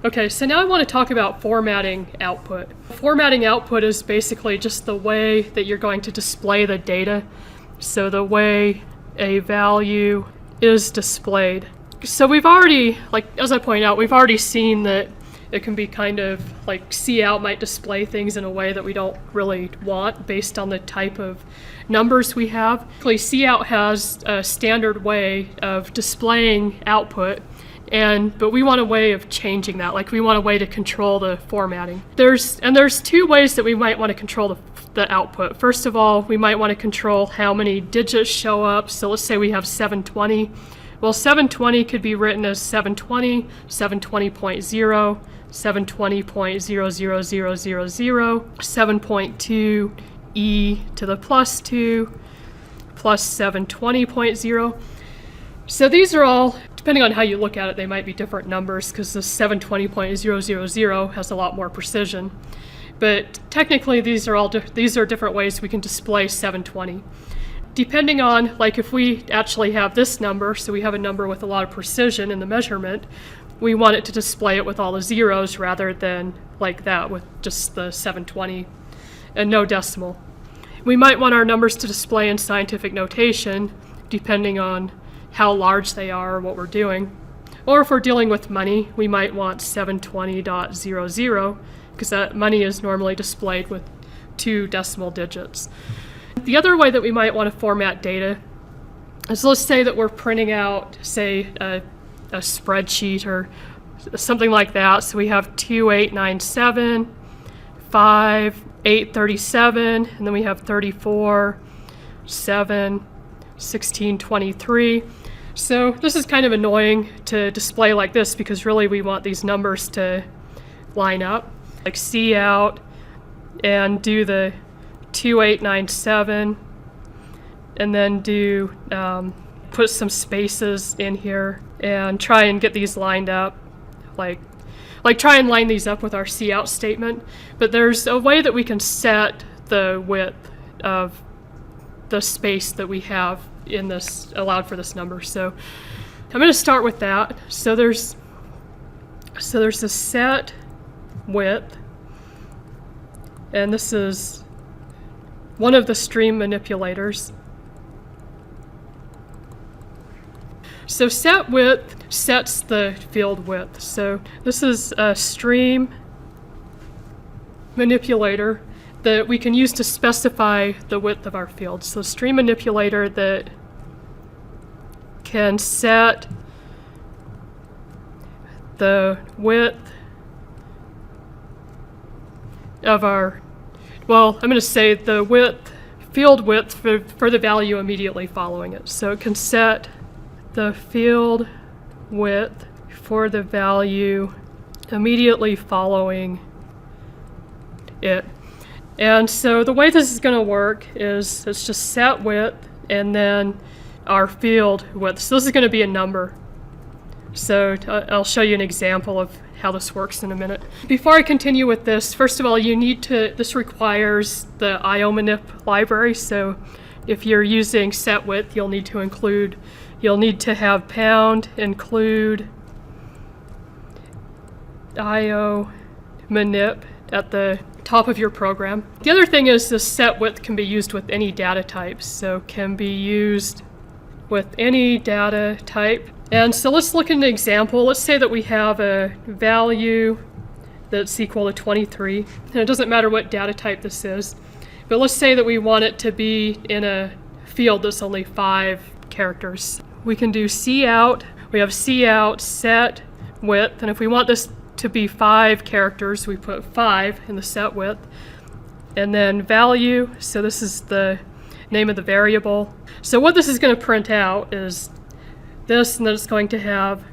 Okay, so now I want to talk about formatting output. Formatting output is basically just the way that you're going to display the data. So the way a value is displayed. So we've already, like as I pointed out, we've already seen that it can be kind of like cout might display things in a way that we don't really want based on the type of numbers we have. Cout has a standard way of displaying output, but we want a way of changing that. Like we want a way to control the formatting. There's two ways that we might want to control the output. First of all, we might want to control how many digits show up. So let's say we have 720. Well, 720 could be written as 720, 720.0, 720.00000, 7.2 e to the plus 2, plus 720.0. So these are all, depending on how you look at it, they might be different numbers because the 720.000 has a lot more precision. But technically, these are different ways we can display 720. Depending on, like if we actually have this number, so we have a number with a lot of precision in the measurement, we want it to display it with all the zeros rather than like that with just the 720 and no decimal. We might want our numbers to display in scientific notation, depending on how large they are or what we're doing. Or if we're dealing with money, we might want 720.00, because that money is normally displayed with 2 decimal digits. The other way that we might want to format data is, let's say that we're printing out, say, a spreadsheet or something like that. So we have 2897, 5, 837, and then we have 34, 7, 1623. So this is kind of annoying to display like this because really we want these numbers to line up. Like cout and do the 2897 and then do put some spaces in here and try and get these lined up, like try and line these up with our cout statement. But there's a way that we can set the width of the space that we have in this allowed for this number. So I'm going to start with that. So there's the set width, and this is one of the stream manipulators. So set width sets the field width. So this is a stream manipulator that we can use to specify the width of our field. So stream manipulator that can set the width of our, well, I'm going to say the field width for the value immediately following it. So it can set the field width for the value immediately following it. And so the way this is going to work is it's just set width and then our field width. So this is going to be a number. So I'll show you an example of how this works in a minute. Before I continue with this, first of all, this requires the IOmanip library. So if you're using set width, you'll need to have pound include IOmanip at the top of your program. The other thing is the set width can be used with any data types. So can be used with any data type. And so let's look at an example. Let's say that we have a value that's equal to 23. And it doesn't matter what data type this is. But let's say that we want it to be in a field that's only 5 characters. We can do cout. We have cout set width. And if we want this to be 5 characters, we put 5 in the set width. And then value. So this is the name of the variable. So what this is going to print out is this, and then it's going to have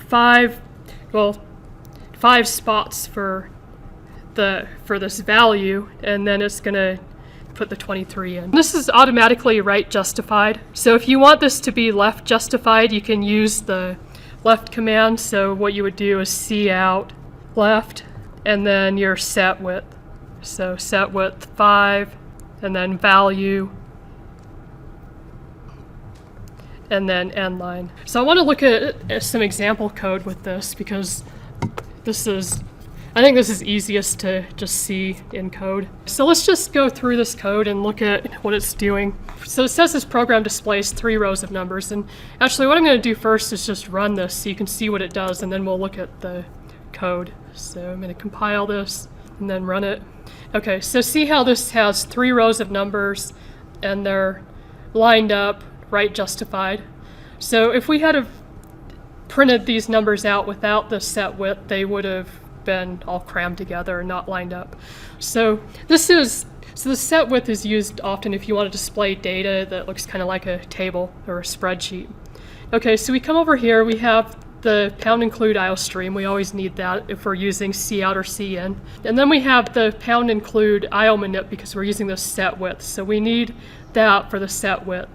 5 spots for this value, and then it's going to put the 23 in. This is automatically right justified. So if you want this to be left justified, you can use the left command. So what you would do is cout left, and then your set width. So set width 5, and then value, and then end line. So I want to look at some example code with this because I think this is easiest to just see in code. So let's just go through this code and look at what it's doing. So it says this program displays 3 rows of numbers, and actually what I'm going to do first is just run this so you can see what it does, and then we'll look at the code. So I'm going to compile this and then run it. Okay, so see how this has 3 rows of numbers and they're lined up, right justified. So if we had have printed these numbers out without the set width, they would have been all crammed together and not lined up. So the set width is used often if you want to display data that looks kind of like a table or a spreadsheet. Okay, so we come over here, we have the pound include IOStream. We always need that if we're using cout or cin. And then we have the pound include IOManip because we're using the set width. So we need that for the set width.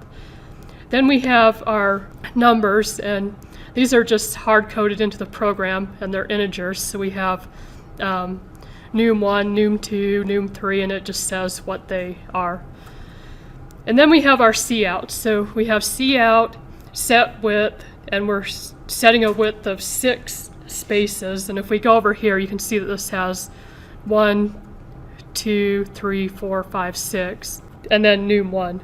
Then we have our numbers, and these are just hard-coded into the program, and they're integers. So we have num1, num2, num3, and it just says what they are. And then we have our cout. So we have cout, set width, and we're setting a width of 6 spaces. And if we go over here, you can see that this has 1, 2, 3, 4, 5, 6, and then num1.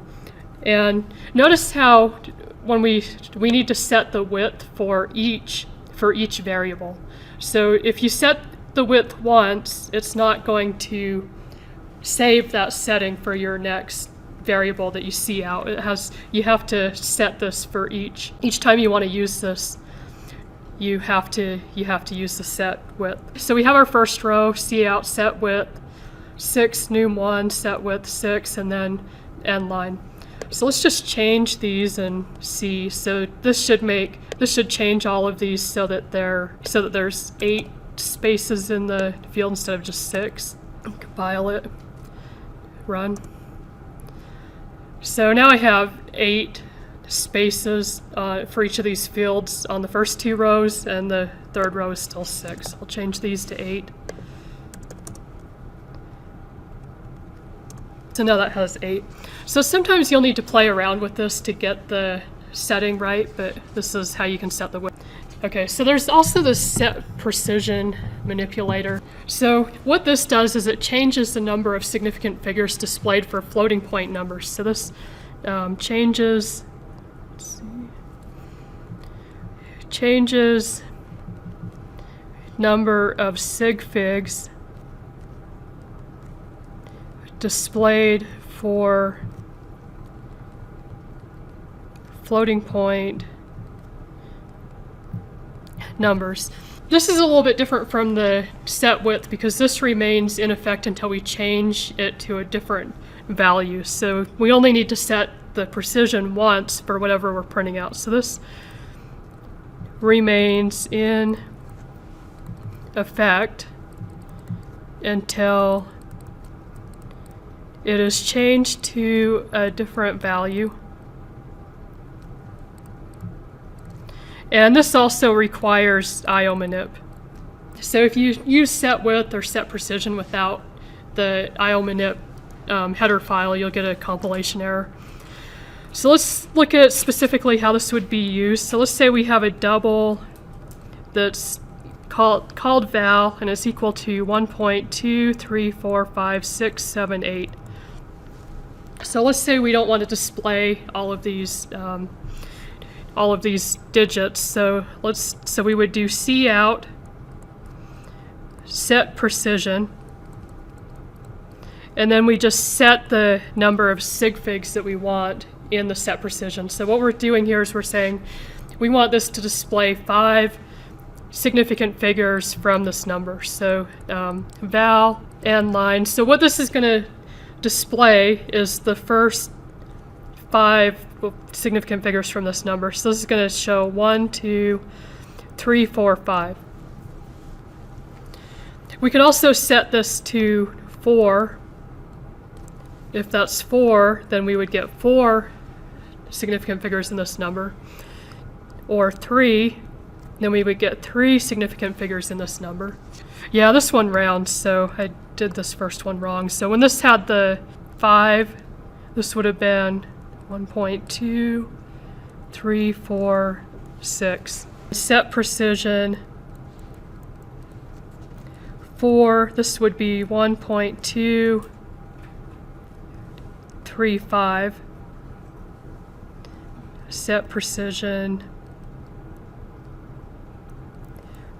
And notice how when we need to set the width for each variable. So if you set the width once, it's not going to save that setting for your next variable that you see out. You have to set this for each time you want to use this. You have to use the set width. So we have our first row, cout set width 6, num1 set width 6, and then end line. So let's just change these and see. So this should change all of these so that there's 8 spaces in the field instead of just 6. Compile it, run. So now I have 8 spaces for each of these fields on the first 2 rows, and the third row is still 6. I'll change these to 8. So now that has 8. So sometimes you'll need to play around with this to get the setting right, but this is how you can set the width. Okay, so there's also the set precision manipulator. So what this does is it changes the number of significant figures displayed for floating point numbers. So this changes number of sig figs displayed for floating point numbers. This is a little bit different from the set width because this remains in effect until we change it to a different value. So we only need to set the precision once for whatever we're printing out. So this remains in effect until it is changed to a different value. And this also requires IOManip. So if you use set width or set precision without the IOManip header file, you'll get a compilation error. So let's look at specifically how this would be used. So let's say we have a double that's called val, and it's equal to 1.2, 3, 4, 5, 6, 7, 8. So let's say we don't want to display all of these digits. So we would do cout set precision, and then we just set the number of sig figs that we want in the set precision. So what we're doing here is we're saying we want this to display 5 significant figures from this number. So val end line. So what this is going to display is the first 5 significant figures from this number. So this is going to show 1, 2, 3, 4, 5. We could also set this to 4. If that's 4, then we would get 4 significant figures in this number. Or 3, then we would get 3 significant figures in this number. Yeah, this one rounds, so I did this first one wrong. So when this had the 5, this would have been 1.2, 3, 4, 6. Set precision 4, this would be 1.235. Set precision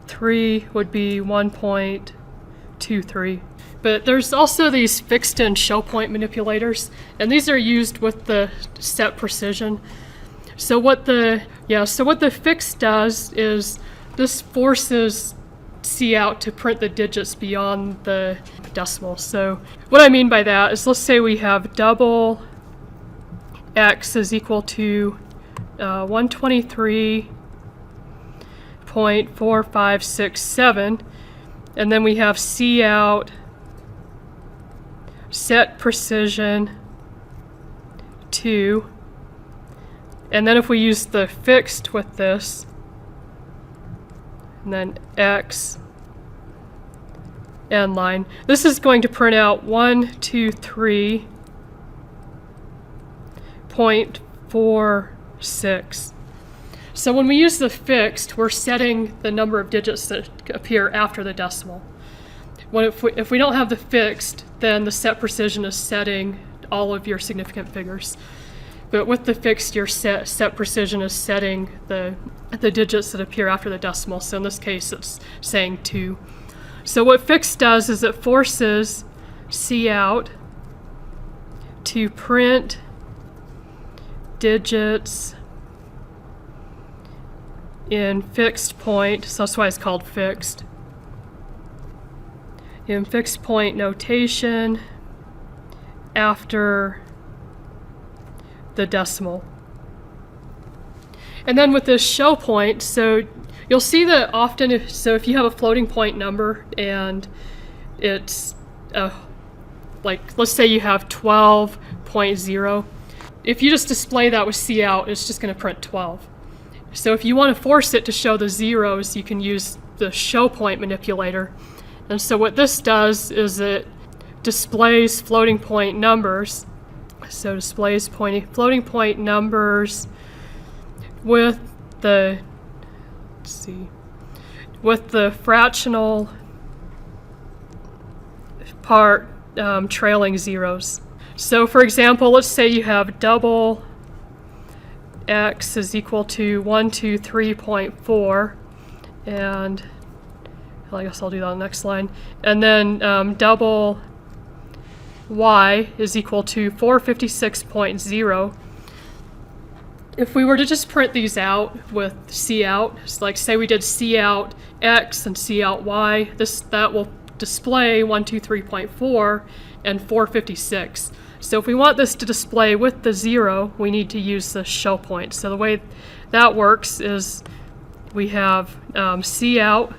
3 would be 1.23. But there's also these fixed and Shellpoint manipulators, and these are used with the set precision. So what the fixed does is this forces Cout to print the digits beyond the decimal. So what I mean by that is, let's say we have double x is equal to 123.4567, and then we have Cout set precision 2, and then if we use the fixed with this, and then x end line, this is going to print out 123.46. So when we use the fixed, we're setting the number of digits that appear after the decimal. If we don't have the fixed, then the set precision is setting all of your significant figures. But with the fixed, your set precision is setting the digits that appear after the decimal. So in this case, it's saying 2. So what fixed does is it forces Cout to print digits in fixed point, so that's why it's called fixed, in fixed point notation after the decimal. And then with this Shellpoint, so you'll see that often, if you have a floating point number and it's like, let's say you have 12.0, if you just display that with Cout, it's just going to print 12. So if you want to force it to show the zeros, you can use the Shellpoint manipulator. And so what this does is it displays floating point numbers. So displays floating point numbers with the, with the fractional part trailing zeros. So for example, let's say you have double x is equal to 123.4, and I guess I'll do that on the next line. And then double y is equal to 456.0. If we were to just print these out with Cout, like say we did Cout x and Cout y, that will display 123.4 and 456. So if we want this to display with the 0, we need to use the Shellpoint. So the way that works is we have Cout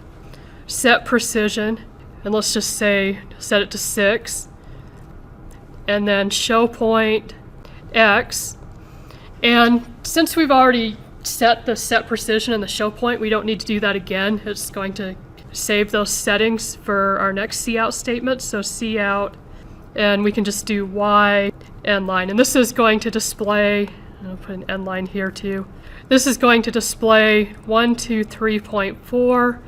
set precision, and let's just say set it to 6, and then Shellpoint x. And since we've already set the set precision and the Shellpoint, we don't need to do that again. It's going to save those settings for our next Cout statement. So Cout, and we can just do y end line. And this is going to display, I'll put an end line here too. This is going to display 123.400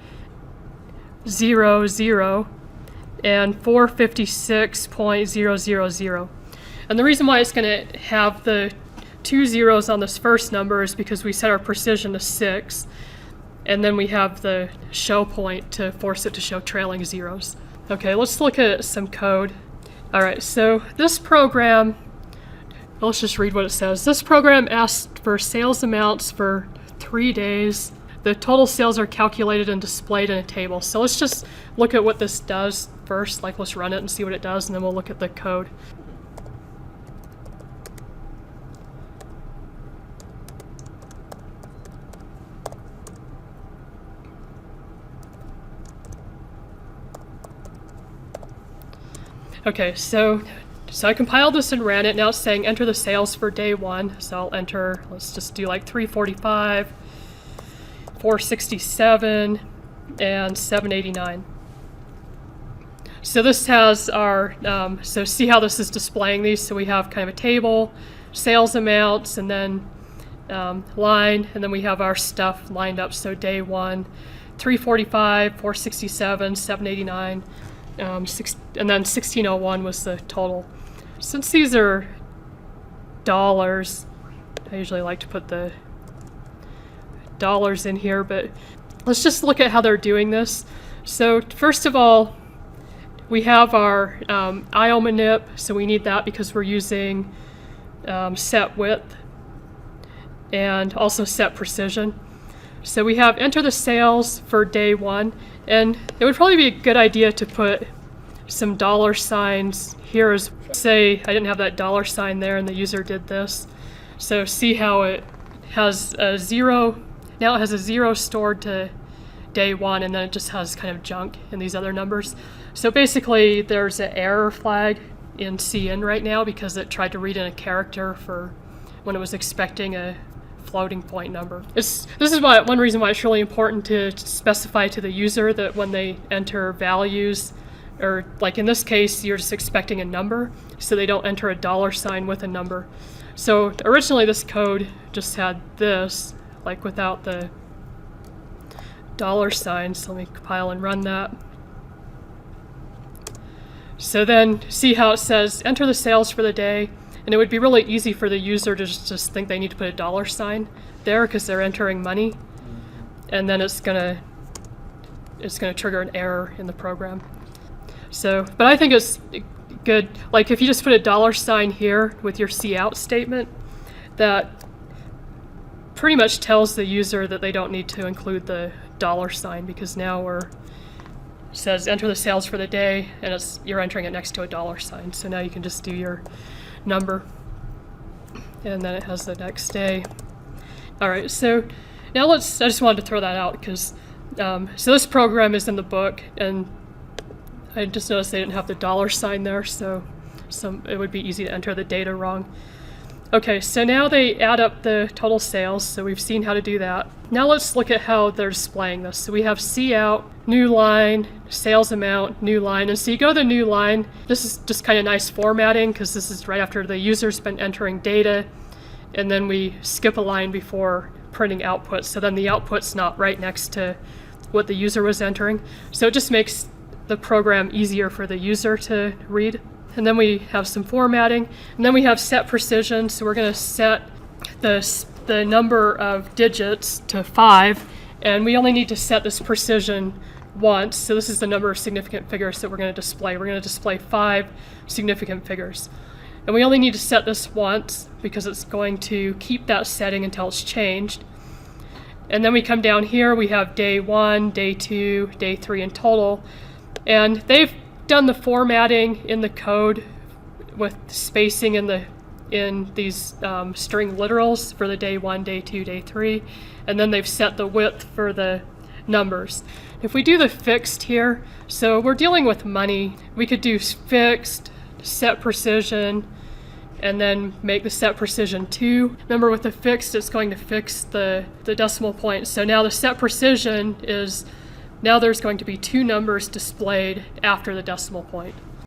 and 456.000. And the reason why it's going to have the 2 zeros on this first number is because we set our precision to 6, and then we have the Shellpoint to force it to show trailing zeros. Okay, let's look at some code. All right, so this program, let's just read what it says. This program asks for sales amounts for 3 days. The total sales are calculated and displayed in a table. So let's just look at what this does first. Like, let's run it and see what it does, and then we'll look at the code. Okay, so I compiled this and ran it. Now it's saying enter the sales for day 1. So I'll enter, let's just do like 345, 467, and 789. So this has our, so see how this is displaying these? So we have kind of a table, sales amounts, and then line, and then we have our stuff lined up. So day 1, 345, 467, 789, and then 1601 was the total. Since these are dollars, I usually like to put the dollars in here, but let's just look at how they're doing this. So first of all, we have our IO manip, so we need that because we're using set width and also set precision. So we have enter the sales for day 1, and it would probably be a good idea to put some dollar signs here. As say I didn't have that dollar sign there and the user did this. So see how it has a 0, now it has a 0 stored to day 1, and then it just has kind of junk in these other numbers. So basically there's an error flag in CN right now because it tried to read in a character for when it was expecting a floating point number. This is one reason why it's really important to specify to the user that when they enter values, or like in this case, you're just expecting a number, so they don't enter a dollar sign with a number. So originally this code just had this, like without the dollar sign, so let me compile and run that. So then see how it says enter the sales for the day, and it would be really easy for the user to just think they need to put a dollar sign there because they're entering money, and then it's gonna trigger an error in the program. So, but I think it's good, like if you just put a dollar sign here with your cout statement, that pretty much tells the user that they don't need to include the dollar sign, because now says enter the sales for the day, and you're entering it next to a dollar sign. So now you can just do your number, and then it has the next day. All right, so now I just wanted to throw that out because so this program is in the book, and I just noticed they didn't have the dollar sign there, so it would be easy to enter the data wrong. Okay, so now they add up the total sales, so we've seen how to do that. Now let's look at how they're displaying this. So we have cout, new line, sales amount, new line, and so you go to the new line. This is just kind of nice formatting because this is right after the user's been entering data, and then we skip a line before printing output, so then the output's not right next to what the user was entering. So it just makes the program easier for the user to read. And then we have some formatting, and then we have set precision. So we're going to set the number of digits to 5, and we only need to set this precision once. So this is the number of significant figures that we're going to display. We're going to display 5 significant figures. And we only need to set this once because it's going to keep that setting until it's changed. And then we come down here, we have day 1, day 2, day 3 in total. And they've done the formatting in the code with spacing in these string literals for the day 1, day 2, day 3, and then they've set the width for the numbers. If we do the fixed here, so we're dealing with money, we could do fixed, set precision, and then make the set precision 2. Remember, with the fixed, it's going to fix the decimal point. So now the set precision is, now there's going to be 2 numbers displayed after the decimal point.